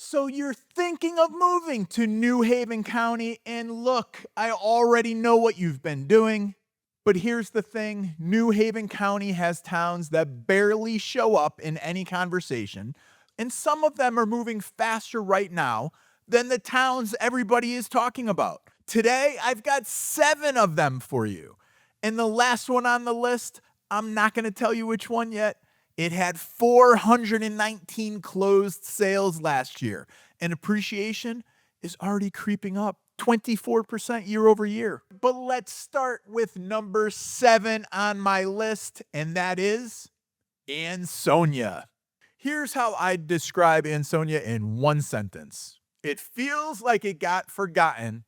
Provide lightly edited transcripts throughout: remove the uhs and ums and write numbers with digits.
So you're thinking of moving to New Haven County, and look, I already know what you've been doing. But here's the thing, New Haven County has towns that barely show up in any conversation, and some of them are moving faster right now than the towns everybody is talking about. Today, I've got 7 of them for you. And the last one on the list, I'm not going to tell you which one yet. It had 419 closed sales last year, and appreciation is already creeping up 24% year over year. But let's start with number 7 on my list, and that is Ansonia. Here's how I describe Ansonia in one sentence. It feels like it got forgotten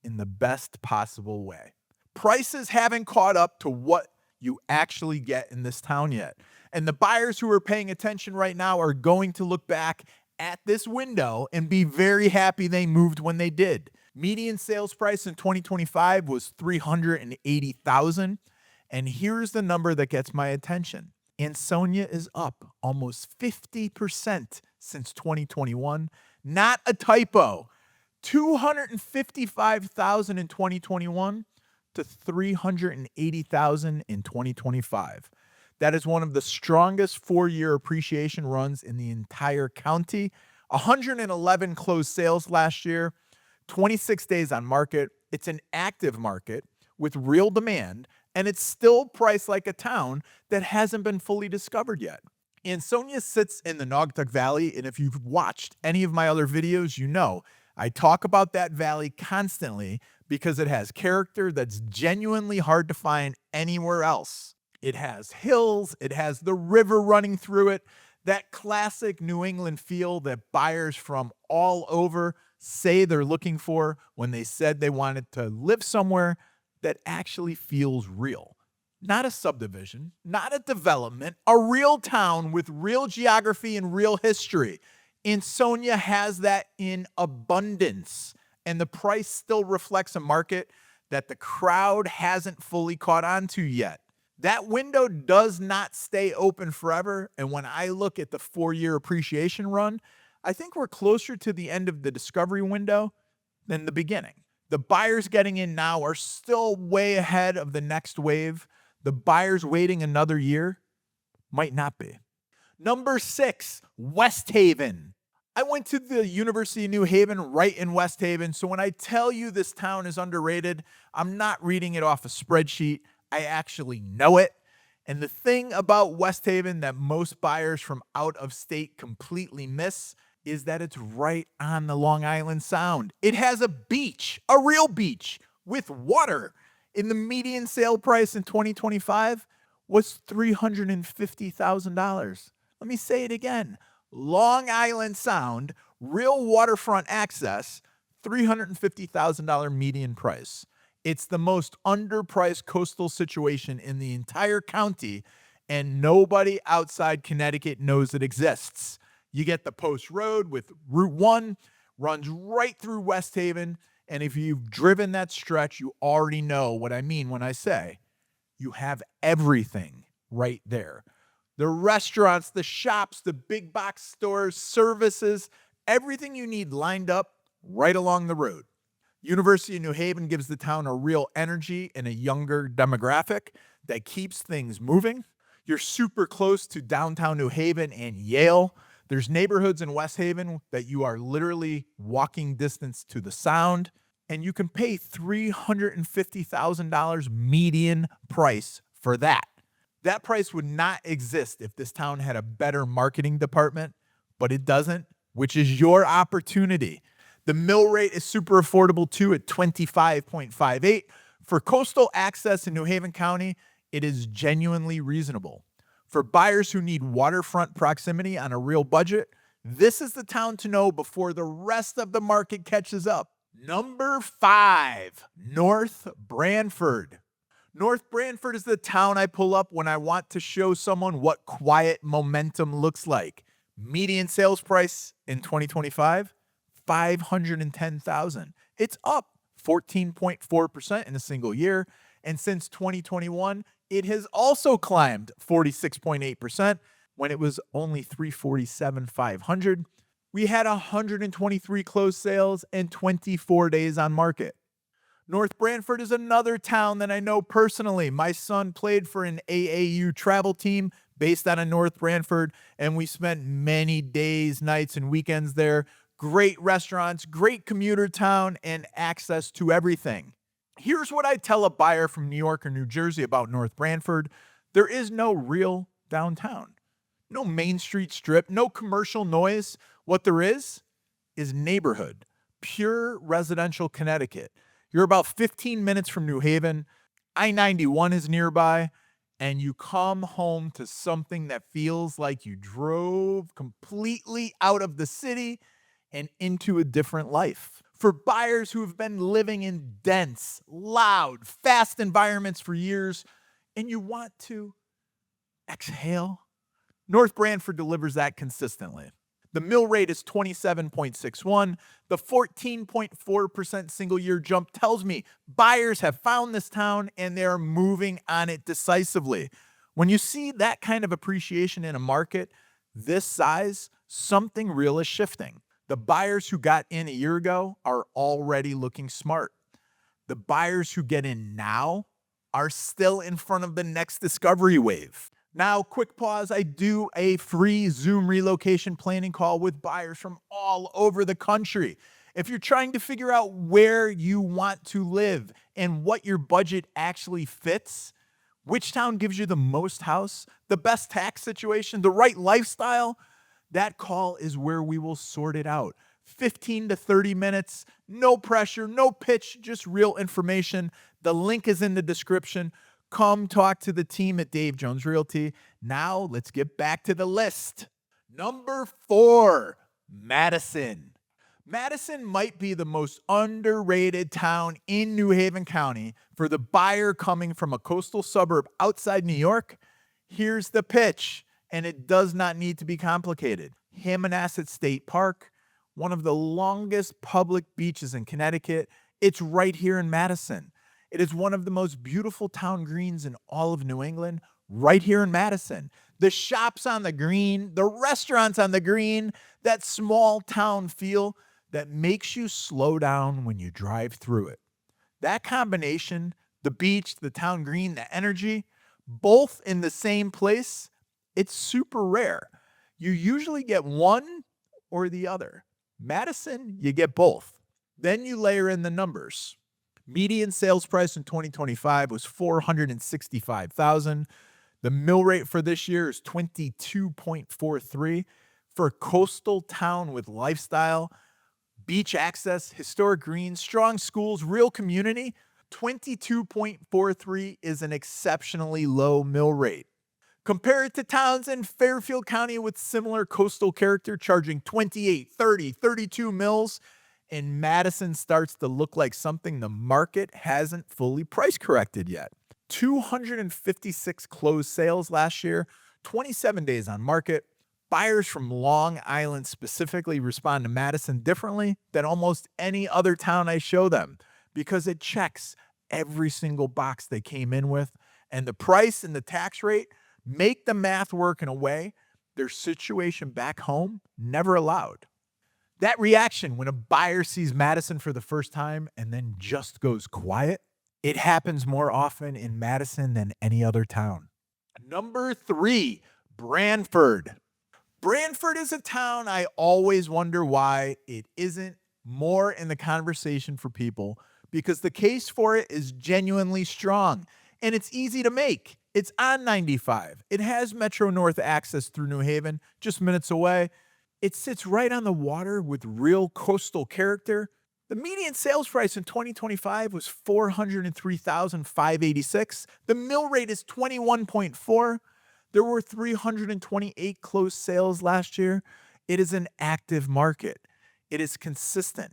in the best possible way. Prices haven't caught up to what you actually get in this town yet. And the buyers who are paying attention right now are going to look back at this window and be very happy they moved when they did. Median sales price in 2025 was $380,000. And here's the number that gets my attention. Ansonia is up almost 50% since 2021. Not a typo. $255,000 in 2021 to $380,000 in 2025. That is one of the strongest 4-year appreciation runs in the entire county. 111 closed sales last year, 26 days on market. It's an active market with real demand, and it's still priced like a town that hasn't been fully discovered yet. Ansonia sits in the Naugatuck Valley, and if you've watched any of my other videos, you know I talk about that valley constantly because it has character that's genuinely hard to find anywhere else. It has hills, it has the river running through it, that classic New England feel that buyers from all over say they're looking for when they said they wanted to live somewhere that actually feels real. Not a subdivision, not a development, a real town with real geography and real history. Ansonia has that in abundance, and the price still reflects a market that the crowd hasn't fully caught on to yet. That window does not stay open forever, and when I look at the 4-year appreciation run, I think we're closer to the end of the discovery window than the beginning. The buyers getting in now are still way ahead of the next wave. The buyers waiting another year might not be. Number 6, West Haven. I went to the University of New Haven right in West Haven, so when I tell you this town is underrated, I'm not reading it off a spreadsheet. I actually know it. And the thing about West Haven that most buyers from out of state completely miss is that it's right on the Long Island Sound. It has a beach, a real beach with water. And the median sale price in 2025 was $350,000. Let me say it again. Long Island Sound, real waterfront access, $350,000 median price. It's the most underpriced coastal situation in the entire county, and nobody outside Connecticut knows it exists. You get the Post Road with Route 1, runs right through West Haven, and if you've driven that stretch, you already know what I mean when I say you have everything right there. The restaurants, the shops, the big box stores, services, everything you need lined up right along the road. University of New Haven gives the town a real energy and a younger demographic that keeps things moving. You're super close to downtown New Haven and Yale. There's neighborhoods in West Haven that you are literally walking distance to the Sound, and you can pay $350,000 median price for that. That price would not exist if this town had a better marketing department, but it doesn't, which is your opportunity. The mill rate is super affordable too at 25.58. For coastal access in New Haven County, it is genuinely reasonable. For buyers who need waterfront proximity on a real budget, this is the town to know before the rest of the market catches up. Number 5, North Branford. North Branford is the town I pull up when I want to show someone what quiet momentum looks like. Median sales price in 2025, $510,000. It's up 14.4% in a single year. And since 2021, it has also climbed 46.8% when it was only $347,500. We had 123 closed sales and 24 days on market. North Branford is another town that I know personally. My son played for an AAU travel team based out of North Branford, and we spent many days, nights, and weekends there. Great restaurants, great commuter town, and access to everything. Here's what I tell a buyer from New York or New Jersey about North Branford: there is no real downtown, no Main Street strip, no commercial noise. What there is neighborhood, pure residential Connecticut. You're about 15 minutes from New Haven. I-91 is nearby, and you come home to something that feels like you drove completely out of the city and into a different life. For buyers who have been living in dense, loud, fast environments for years, and you want to exhale, North Branford delivers that consistently. The mill rate is 27.61. The 14.4% single year jump tells me buyers have found this town and they're moving on it decisively. When you see that kind of appreciation in a market this size, something real is shifting. The buyers who got in a year ago are already looking smart. The buyers who get in now are still in front of the next discovery wave. Now, quick pause. I do a free Zoom relocation planning call with buyers from all over the country. If you're trying to figure out where you want to live and what your budget actually fits, which town gives you the most house, the best tax situation, the right lifestyle, that call is where we will sort it out. 15 to 30 minutes, no pressure, no pitch, just real information. The link is in the description. Come talk to the team at Dave Jones Realty. Now let's get back to the list. Number 4, Madison. Madison might be the most underrated town in New Haven County for the buyer coming from a coastal suburb outside New York. Here's the pitch, and it does not need to be complicated. Hammonasset State Park, one of the longest public beaches in Connecticut. It's right here in Madison. It is one of the most beautiful town greens in all of New England, right here in Madison. The shops on the green, the restaurants on the green, that small town feel that makes you slow down when you drive through it. That combination, the beach, the town green, the energy, both in the same place, it's super rare. You usually get one or the other. Madison, you get both. Then you layer in the numbers. Median sales price in 2025 was $465,000. The mill rate for this year is 22.43. For a coastal town with lifestyle, beach access, historic greens, strong schools, real community, 22.43 is an exceptionally low mill rate. Compare it to towns in Fairfield County with similar coastal character charging 28, 30, 32 mills, and Madison starts to look like something the market hasn't fully price corrected yet. 256 closed sales last year, 27 days on market. Buyers from Long Island specifically respond to Madison differently than almost any other town I show them because it checks every single box they came in with, and the price and the tax rate make the math work in a way their situation back home never allowed. That reaction when a buyer sees Madison for the first time and then just goes quiet, it happens more often in Madison than any other town. Number 3, Branford. Branford is a town I always wonder why it isn't more in the conversation for people, because the case for it is genuinely strong and it's easy to make. It's on 95. It has Metro North access through New Haven, just minutes away. It sits right on the water with real coastal character. The median sales price in 2025 was $403,586. The mill rate is 21.4. There were 328 closed sales last year. It is an active market. It is consistent.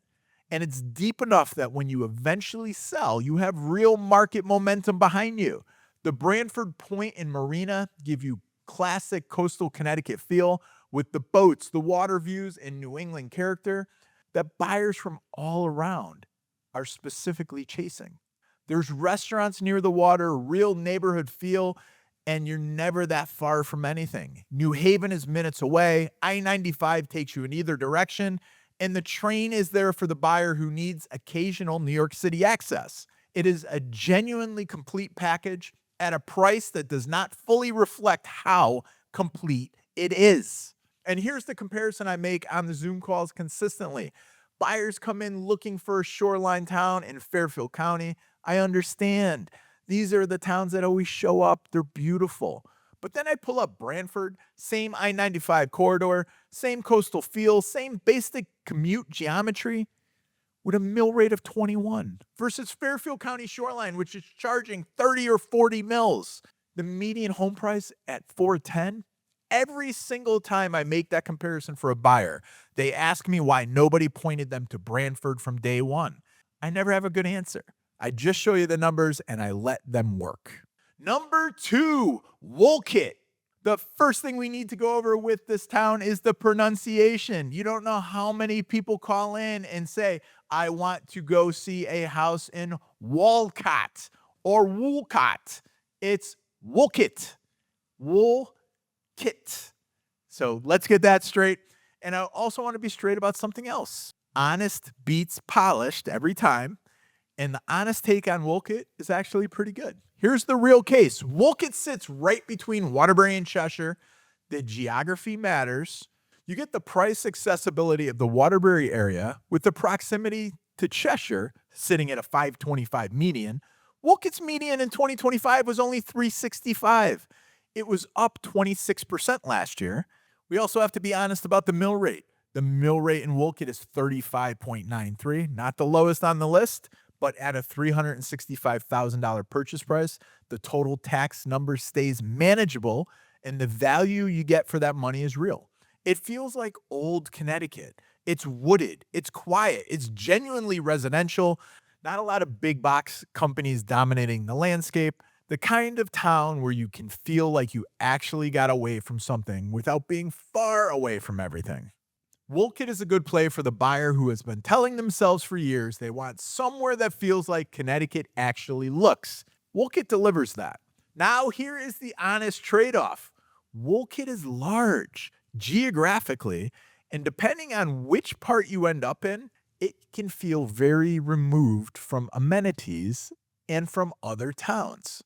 And it's deep enough that when you eventually sell, you have real market momentum behind you. The Branford Point and Marina give you classic coastal Connecticut feel with the boats, the water views, and New England character that buyers from all around are specifically chasing. There's restaurants near the water, real neighborhood feel, and you're never that far from anything. New Haven is minutes away. I-95 takes you in either direction, and the train is there for the buyer who needs occasional New York City access. It is a genuinely complete package at a price that does not fully reflect how complete it is. And here's the comparison I make on the Zoom calls consistently. Buyers come in looking for a shoreline town in Fairfield County. I understand. These are the towns that always show up. They're beautiful. But then I pull up Branford, same I-95 corridor, same coastal feel, same basic commute geometry with a mill rate of 21 versus Fairfield County shoreline, which is charging 30 or 40 mills. The median home price at 410. Every single time I make that comparison for a buyer, they ask me why nobody pointed them to Branford from day one. I never have a good answer. I just show you the numbers and I let them work. Number 2, Wolcott. The first thing we need to go over with this town is the pronunciation. You don't know how many people call in and say, I want to go see a house in Wolcott or Wolcott. It's Wolcott. Wolcott. So let's get that straight. And I also want to be straight about something else. Honest beats polished every time. And the honest take on Wolcott is actually pretty good. Here's the real case. Wolcott sits right between Waterbury and Cheshire. The geography matters. You get the price accessibility of the Waterbury area with the proximity to Cheshire sitting at a 525 median. Wolcott's median in 2025 was only 365. It was up 26% last year. We also have to be honest about the mill rate. The mill rate in Wolcott is 35.93, not the lowest on the list, but at a $365,000 purchase price, the total tax number stays manageable and the value you get for that money is real. It feels like old Connecticut. It's wooded, it's quiet, it's genuinely residential, not a lot of big box companies dominating the landscape, the kind of town where you can feel like you actually got away from something without being far away from everything. Wolcott is a good play for the buyer who has been telling themselves for years they want somewhere that feels like Connecticut actually looks. Wolcott delivers that. Now here is the honest trade-off. Wolcott is large geographically, and depending on which part you end up in, it can feel very removed from amenities and from other towns.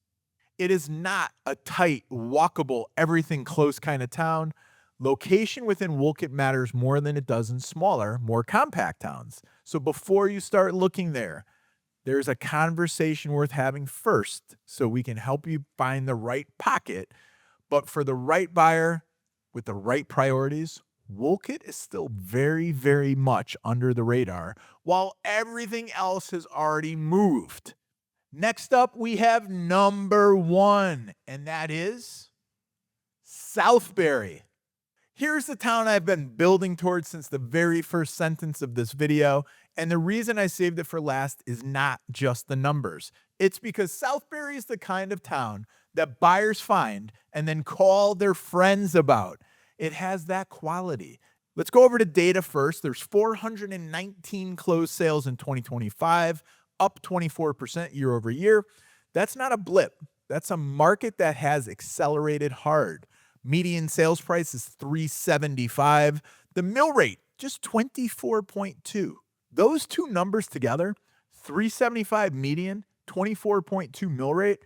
It is not a tight, walkable, everything close kind of town. Location within Wolcott matters more than it does in smaller, more compact towns. So before you start looking there, there's a conversation worth having first so we can help you find the right pocket. But for the right buyer with the right priorities, Wolcott is still very, very much under the radar while everything else has already moved. Next up, we have number 1, and that is Southbury. Here's the town I've been building towards since the very first sentence of this video, and the reason I saved it for last is not just the numbers. It's because Southbury is the kind of town that buyers find and then call their friends about. It has that quality. Let's go over to data first. There's 419 closed sales in 2025, up 24% year over year. That's not a blip. That's a market that has accelerated hard. Median sales price is $375. The mill rate, just 24.2. Those two numbers together, $375 median, 24.2 mill rate,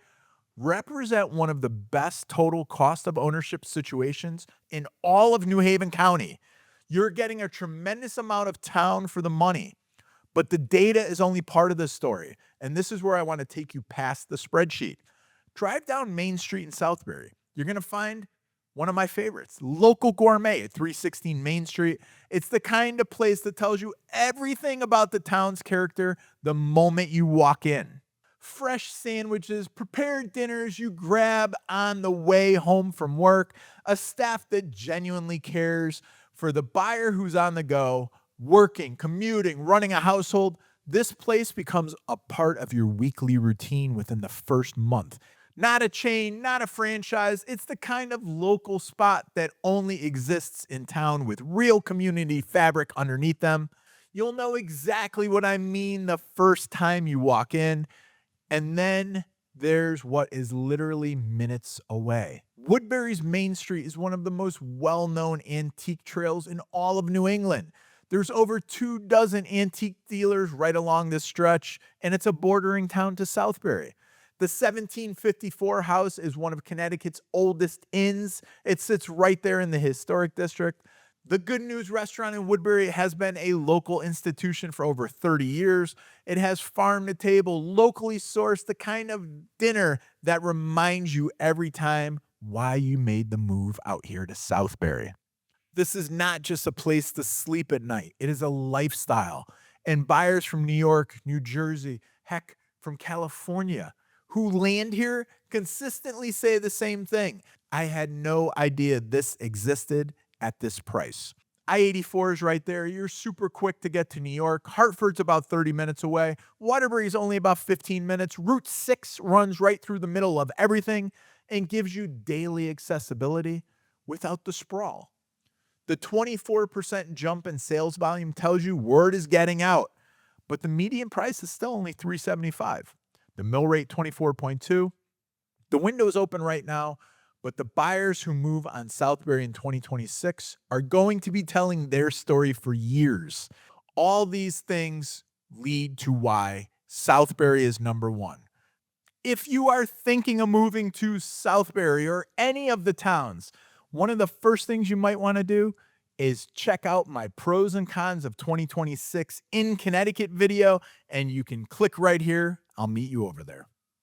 represent one of the best total cost of ownership situations in all of New Haven County. You're getting a tremendous amount of town for the money, but the data is only part of the story. And this is where I want to take you past the spreadsheet. Drive down Main Street in Southbury. You're going to find one of my favorites, Local Gourmet at 316 Main Street. It's the kind of place that tells you everything about the town's character the moment you walk in. Fresh sandwiches, prepared dinners you grab on the way home from work, a staff that genuinely cares for the buyer who's on the go, working, commuting, running a household. This place becomes a part of your weekly routine within the first month. Not a chain, not a franchise. It's the kind of local spot that only exists in town with real community fabric underneath them. You'll know exactly what I mean the first time you walk in, and then There's what is literally minutes away. Woodbury's Main Street is one of the most well-known antique trails in all of New England. There's over 24 antique dealers right along this stretch, and it's a bordering town to Southbury. The 1754 house is one of Connecticut's oldest inns. It sits right there in the historic district. The Good News restaurant in Woodbury has been a local institution for over 30 years. It has farm to table, locally sourced, the kind of dinner that reminds you every time why you made the move out here to Southbury. This is not just a place to sleep at night, it is a lifestyle. And buyers from New York, New Jersey, heck, from California who land here consistently say the same thing. I had no idea this existed at this price. I-84 is right there. You're super quick to get to New York. Hartford's about 30 minutes away. Waterbury's only about 15 minutes. Route 6 runs right through the middle of everything and gives you daily accessibility without the sprawl. The 24% jump in sales volume tells you word is getting out, but the median price is still only $375. The mill rate 24.2. The window is open right now, but the buyers who move on Southbury in 2026 are going to be telling their story for years. All these things lead to why Southbury is number one. If you are thinking of moving to Southbury or any of the towns, one of the first things you might want to do is check out my pros and cons of 2026 in Connecticut video, and you can click right here. I'll meet you over there.